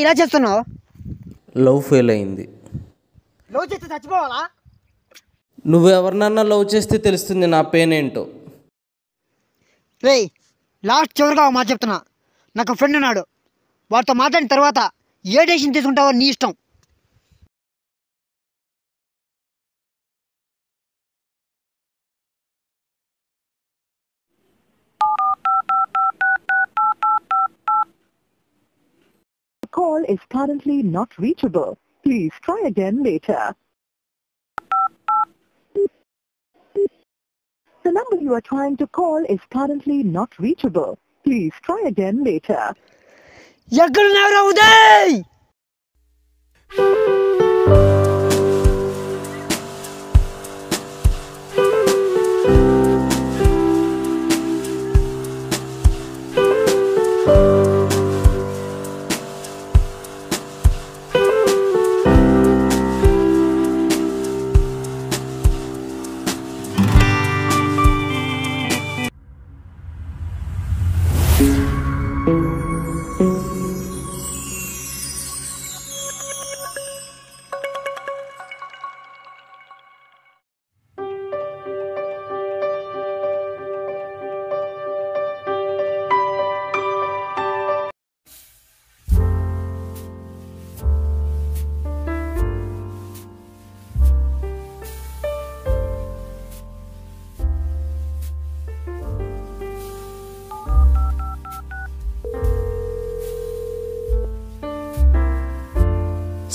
ఇలా చేస్తున్నావు? Love fail అయింది. లవ్ చేస్తే చచ్చిపోవాలా? నువ్వెవరినన్నా లవ్ చేస్తే తెలుస్తుంది నా పెయిన్ ఏంటో. రేయ్, లాస్ట్ చివరిగా ఒక మాట చెప్తున్నా. నాకు ఫ్రెండ్ ఉన్నాడు, వాడితో మాట్లాడిన తర్వాత ఏ డెసిషన్ తీసుకుంటావో నీ ఇష్టం. The call is currently not reachable. Please try again later. The number you are trying to call is currently not reachable. Please try again later. ఎక్కడున్నావురా ఉదయ్?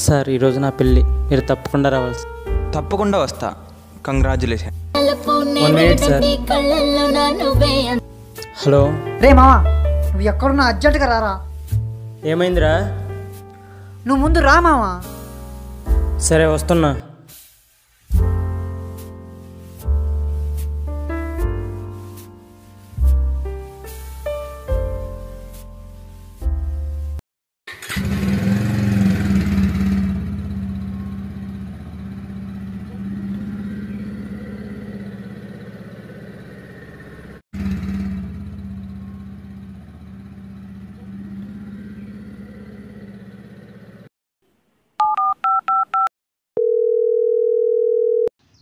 సార్, ఈరోజు నా పెళ్ళి, మీరు తప్పకుండా రావాల్సి. తప్పకుండా వస్తా. కంగ్రాచులేషన్. 1 minute sir. హలో. రే మావా, నువ్వు ఎక్కడున్నా అర్జెంటుగా రారా. ఏమైందిరా? నువ్వు ముందు రా మావా. సరే, వస్తున్నా.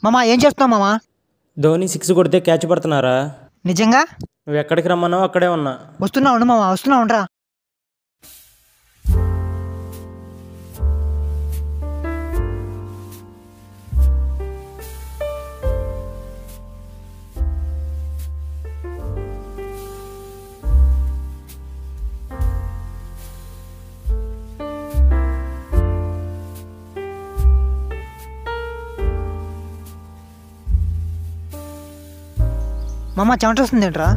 మామా, ఏం చేస్తున్నావు మామా? ధోని 6 కొడితే క్యాచ్ పడుతున్నారా? నిజంగా? నువ్వు ఎక్కడికి రమ్మన్నావు అక్కడే ఉన్నా. వస్తున్నా ఉండు మామా, వస్తున్నా ఉండరా. మామ, చెమట వస్తుంది ఏంట్రా?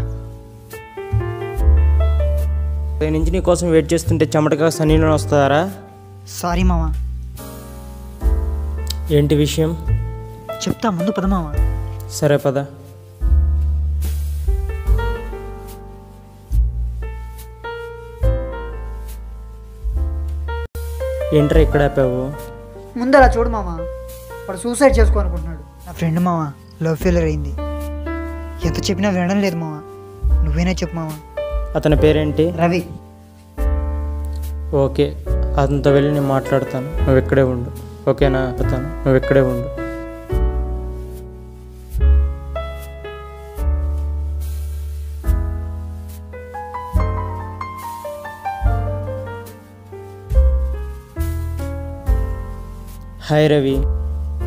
నుంచి నీ కోసం వెయిట్ చేస్తుంటే చెమటగా సన్నీలో వస్తారా? సారీ మామ. ఏంటి విషయం? చెప్తా, ముందు పద మామ. సరే పద. ఏంట్రా ఇక్కడ ఆపావు? ముందు అలా చూడు మామ, వాడు సూసైడ్ చేసుకోవాలనుకుంటున్నాడు. నా ఫ్రెండ్ మామ లవ్ ఫెయిలియర్ అయింది. ఎంత చెప్పినా వినడం లేదు మామ. నువ్వేనా చెప్పు మామ. అతని పేరేంటి? రవి. ఓకే, అతనితో వెళ్ళి నేను మాట్లాడతాను, నువ్వు ఇక్కడే ఉండు. ఓకేనా? అతను నువ్వు ఇక్కడే ఉండు. హాయ్ రవి,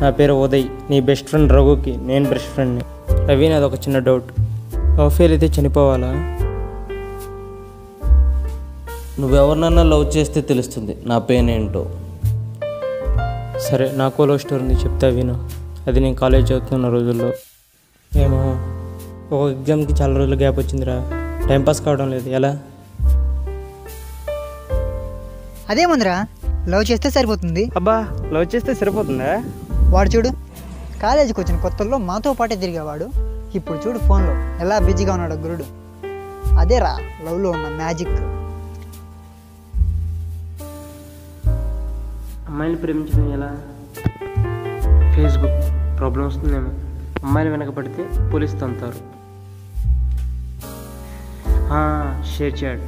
నా పేరు ఉదయ్. నీ బెస్ట్ ఫ్రెండ్ రఘుకి నేను బెస్ట్ ఫ్రెండ్ని. రవి, నాది ఒక చిన్న డౌట్. లవ్ ఫెయిల్ అయితే చనిపోవాలా? నువ్వెవరినన్నా లవ్ చేస్తే తెలుస్తుంది నా పెయిన్ ఏంటో. సరే, నాకు లవ్ స్టోరీ ఉంది, చెప్తా విను. అది నేను కాలేజ్ చదువుతున్న రోజుల్లో. ఏమో, ఒక ఎగ్జామ్కి చాలా రోజులు గ్యాప్ వచ్చిందిరా. టైంపాస్ కావడం లేదు. ఎలా? అదేముందిరా, లవ్ చేస్తే సరిపోతుంది. అబ్బా, లవ్ చేస్తే సరిపోతుందా? వాడు చూడు, కాలేజీకి వచ్చిన కొత్తల్లో మాతో పాటే తిరిగేవాడు. ఇప్పుడు చూడు ఫోన్లో ఎలా బిజీగా ఉన్నాడు గురుడు. అదేరా లవ్లో ఉన్న మ్యాజిక్. అమ్మాయిని ప్రేమించడం ఎలా? ఫేస్బుక్ ప్రాబ్లం వస్తుందేమో. అమ్మాయిలు వెనకబడితే పోలీసు తంతారు. Share chat.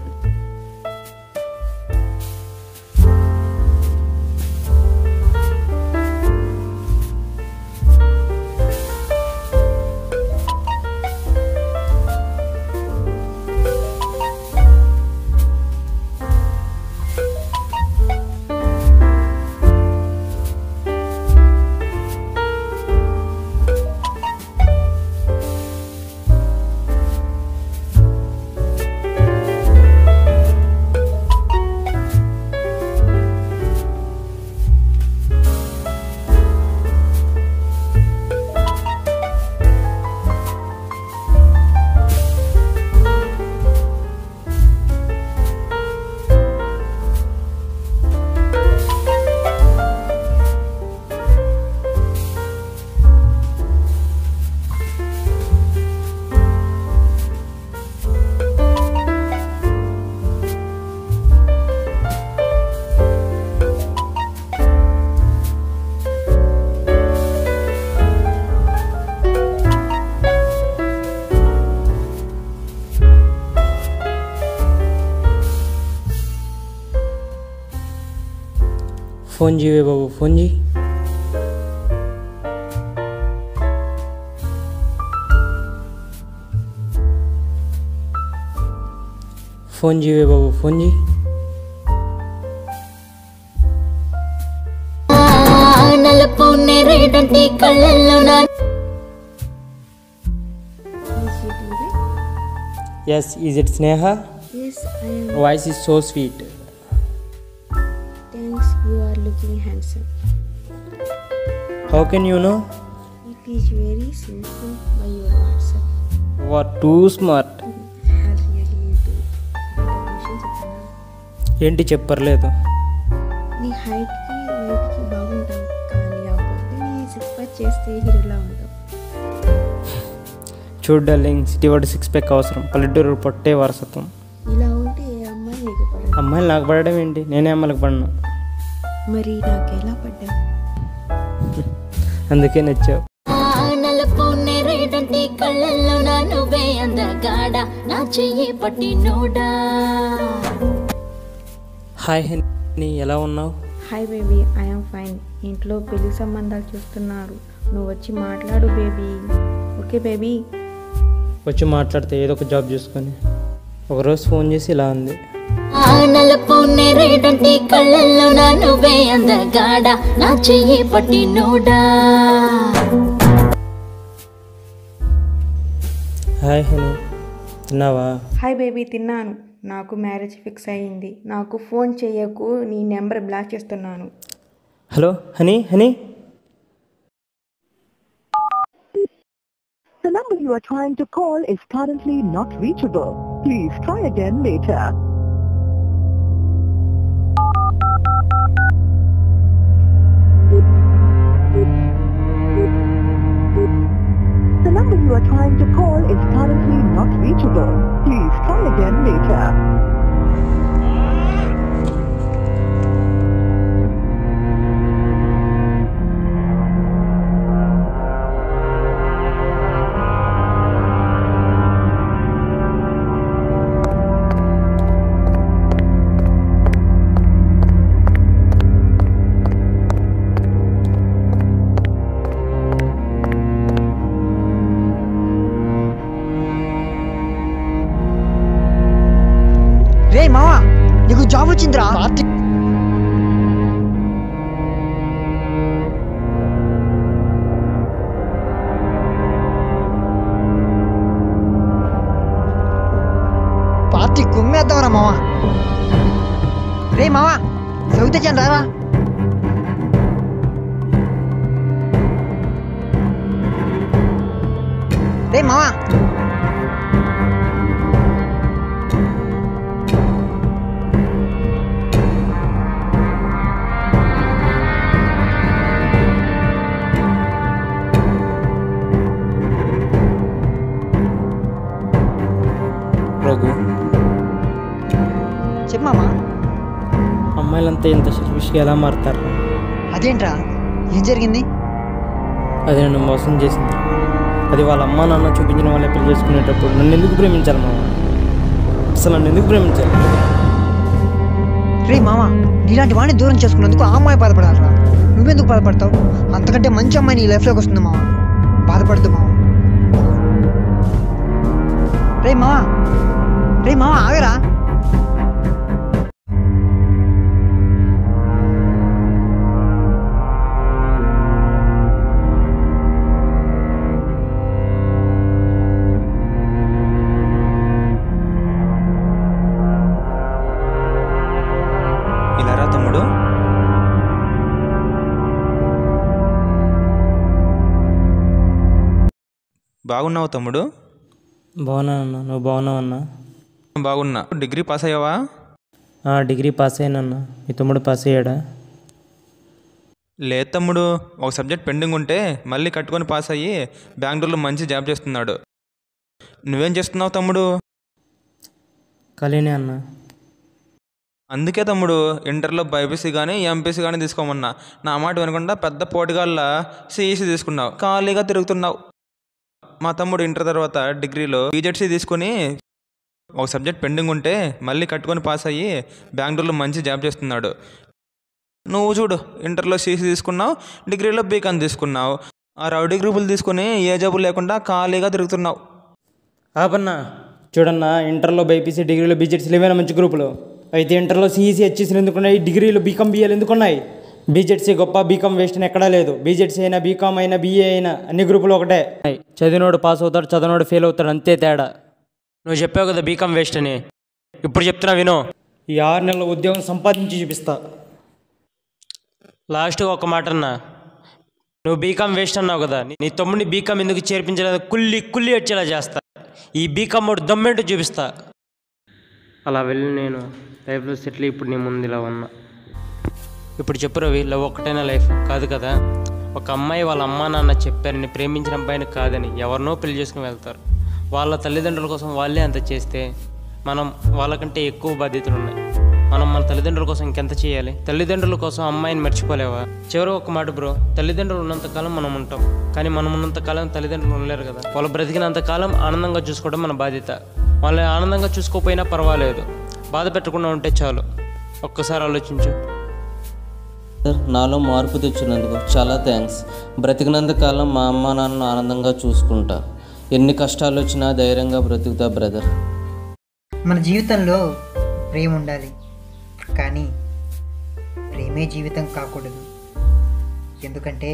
ఫోన్ జీవే బాబు, ఫోన్ జీ. ఫోన్ జీవే బాబు, ఫోన్ జీ. Yes, is it Sneha? Yes, I am. Voice is so sweet. Thanks, you are looking handsome. How can you know? It is very simple by your WhatsApp. You are too smart. I really do. Question చెప్పనా? ఏంటి చెప్పర్లేదు? నీ హైట్కి వెయిట్కి బాగుంటావు, కానీ ఆ పొద్దుని six చేస్తే హీరోలా ఉంటావు. చూడు darling, city వాడు 6 ప్యాక్ అవసరం, పల్లెటూరు పొట్టే వారసత్వం. ఇలా ఉంటే ఏ అమ్మాయి నీకు పడదు. అమ్మాయిలు నాకు పడడం ఏంటి, నేనే అమ్మాయిలకు పడను. మరి నాకు ఎలా పడ్డా? అందుకే నచ్చావు. హాయ్ హనీ, ఎలా ఉన్నావు? Hi baby, I'm fine. ఇంట్లో పెళ్లి సంబంధాలు చూస్తున్నారు, నువ్వు వచ్చి మాట్లాడు బేబీ. Okay baby. వచ్చి మాట్లాడితే ఏదో ఒక జాబ్ చూసుకొని. ఒకరోజు ఫోన్ చేసి ఇలా ఉంది, హాయ్ హనీ, తిన్నావా? హాయ్ బేబీ, తిన్నాను. నాకు మ్యారేజ్ ఫిక్స్ అయ్యింది. నాకు ఫోన్ చేయకు, నీ నెంబర్ బ్లాక్ చేస్తున్నాను. Hello honey, honey. The number you are trying to call is currently not reachable. Please try again later. The number you are trying to call is currently not reachable. Please try again later. రే మావా, నీకు job వచ్చిందిరా. Party కుమ్మేద్దామరా మావా. రే మావా, సౌతేజన్ రారా. రే మావా, రఘు, చెప్పు మామా. అమ్మాయిలంతా ఇంత సెల్ఫిష్గా ఎలా మారుతారు? అదేంట్రా, ఏం జరిగింది? అది నన్ను మోసం చేసింది. అది వాళ్ళ అమ్మా నాన్న చూపించిన వాళ్ళే పెళ్లి చేసుకునేటప్పుడు నన్ను ఎందుకు ప్రేమించాలి మామ? అసలు నన్ను ఎందుకు ప్రేమించాలి? రే మామా, నీలాంటి వాడిని దూరం చేసుకున్నందుకు ఆ అమ్మాయి బాధపడాలరా. నువ్వెందుకు బాధపడతావు? అంతకంటే మంచి అమ్మాయి నీ లైఫ్లోకి వస్తుంది మావా. బాధపడదు మావా. రే మావా, రే మావా, ఆగరా. ఇలా రా తమ్ముడు. బాగున్నావు తమ్ముడు? బాగున్నా అన్న, నువ్వు బాగున్నావు అన్న? బాగున్నా. డిగ్రీ పాస్ అయ్యావా? డిగ్రీ పాస్ అయ్యానన్న. మీ తమ్ముడు పాస్ అయ్యాడా? లేదు తమ్ముడు, ఒక సబ్జెక్ట్ పెండింగ్ ఉంటే మళ్ళీ కట్టుకొని పాస్ అయ్యి బెంగళూరులో మంచి జాబ్ చేస్తున్నాడు. నువ్వేం చేస్తున్నావు తమ్ముడు? ఖాళీనే అన్న. అందుకే తమ్ముడు ఇంటర్లో బైపీసీ కానీ ఎంపీసీ కానీ తీసుకోమన్నా. నా మాట వినకుండా పెద్ద పోటీగాళ్ళ సిఈసీ తీసుకున్నావు, ఖాళీగా తిరుగుతున్నావు. మా తమ్ముడు ఇంటర్ తర్వాత డిగ్రీలో పీజెడ్సీ తీసుకుని ఒక సబ్జెక్ట్ పెండింగ్ ఉంటే మళ్ళీ కట్టుకొని పాస్ అయ్యి బెంగళూరులో మంచి జాబ్ చేస్తున్నాడు. నువ్వు చూడు, ఇంటర్లో సీసీ తీసుకున్నావు, డిగ్రీలో బీకాన్ తీసుకున్నావు. ఆ రౌడీ గ్రూపులు తీసుకుని ఏ జబ్బు లేకుండా ఖాళీగా తిరుగుతున్నావు. ఆపన్నా, చూడన్నా, ఇంటర్లో బైపీసీ, డిగ్రీలో బీజెడ్సీలు ఏమైనా మంచి గ్రూపులు. అయితే ఇంటర్లో సిఈసీ హెచ్ఈసీలు ఎందుకున్నాయి, డిగ్రీలో బీకామ్ బీఏలు ఎందుకున్నాయి? బీజెడ్సీ గొప్ప, బీకామ్ వేస్ట్ అని ఎక్కడా లేదు. బీజెడ్సీ అయినా, బీకామ్ అయినా, బీఏ అయినా అన్ని గ్రూపులు ఒకటే. చదివినోడు పాస్ అవుతాడు, చదవనోడు ఫెయిల్ అవుతాడు, అంతే తేడా. నువ్వు చెప్పావు కదా బీకామ్ వేస్ట్ అని, ఇప్పుడు చెప్తున్నా విను. ఈ 6 నెలల ఉద్యోగం సంపాదించి చూపిస్తా. లాస్ట్గా ఒక మాట అన్నా, నువ్వు బీకామ్ వేస్ట్ అన్నావు కదా, నీ తమ్ముడిని బీకామ్ ఎందుకు చేర్పించలేదు కుల్లి కుల్లి వచ్చేలా చేస్తా. ఈ బీకామ్ వాడు దమ్మేంటో చూపిస్తా. అలా వెళ్ళి నేను లైఫ్లో సెటిల్. ఇప్పుడు నీ ముందు ఇలా ఉన్నా. ఇప్పుడు చెప్పు రవి, లవ్ ఒక్కటైనా లైఫ్ కాదు కదా. ఒక అమ్మాయి వాళ్ళ అమ్మా నాన్న చెప్పారని ప్రేమించిన అబ్బాయిని కాదని ఎవరినో పెళ్లి చేసుకుని వెళ్తారు. వాళ్ళ తల్లిదండ్రుల కోసం వాళ్ళే అంత చేస్తే మనం వాళ్ళకంటే ఎక్కువ బాధ్యతలు ఉన్నాయి. మనం మన తల్లిదండ్రుల కోసం ఇంకెంత చేయాలి? తల్లిదండ్రుల కోసం అమ్మాయిని మర్చిపోలేవా? చివరి ఒక మాట బ్రో, తల్లిదండ్రులు ఉన్నంతకాలం మనం ఉంటాం, కానీ మనం ఉన్నంతకాలం తల్లిదండ్రులు ఉండలేరు కదా. వాళ్ళు బ్రతికినంతకాలం ఆనందంగా చూసుకోవడం మన బాధ్యత. వాళ్ళని ఆనందంగా చూసుకోకపోయినా పర్వాలేదు, బాధ పెట్టకుండా ఉంటే చాలు. ఒక్కసారి ఆలోచించు. సార్, నాలో మార్పు తెచ్చినందుకు చాలా థ్యాంక్స్. బ్రతికినంతకాలం మా అమ్మ నాన్నను ఆనందంగా చూసుకుంటా. ఎన్ని కష్టాలు వచ్చినా ధైర్యంగా బ్రతుకుతా బ్రదర్. మన జీవితంలో ప్రేమ ఉండాలి, కానీ ప్రేమే జీవితం కాకూడదు. ఎందుకంటే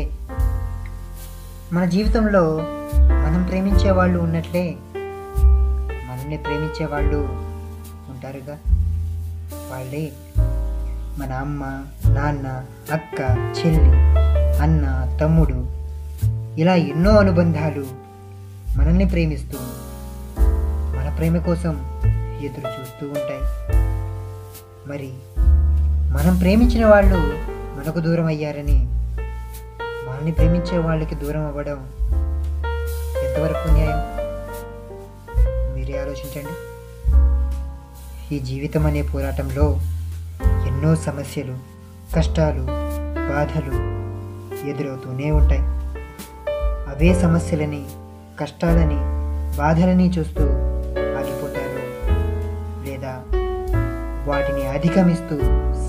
మన జీవితంలో మనం ప్రేమించే వాళ్ళు ఉన్నట్లే మనల్ని ప్రేమించే వాళ్ళు ఉంటారుగా. వాళ్ళే మన అమ్మ, నాన్న, అక్క, చెల్లి, అన్న, తమ్ముడు, ఇలా ఎన్నో అనుబంధాలు మనల్ని ప్రేమిస్తూ మన ప్రేమ కోసం ఎదురు చూస్తూ ఉంటాయి. మరి మనం ప్రేమించిన వాళ్ళు మనకు దూరం అయ్యారని మనల్ని ప్రేమించే వాళ్ళకి దూరం అవ్వడం ఎంతవరకు న్యాయం? మీరే ఆలోచించండి. ఈ జీవితం అనే పోరాటంలో ఎన్నో సమస్యలు, కష్టాలు, బాధలు ఎదురవుతూనే ఉంటాయి. అవే సమస్యలని, కష్టాలని, బాధలని చూస్తూ ఆగిపోతారో లేదా వాటిని అధిగమిస్తూ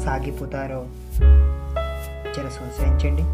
సాగిపోతారో జర సంశయించండి.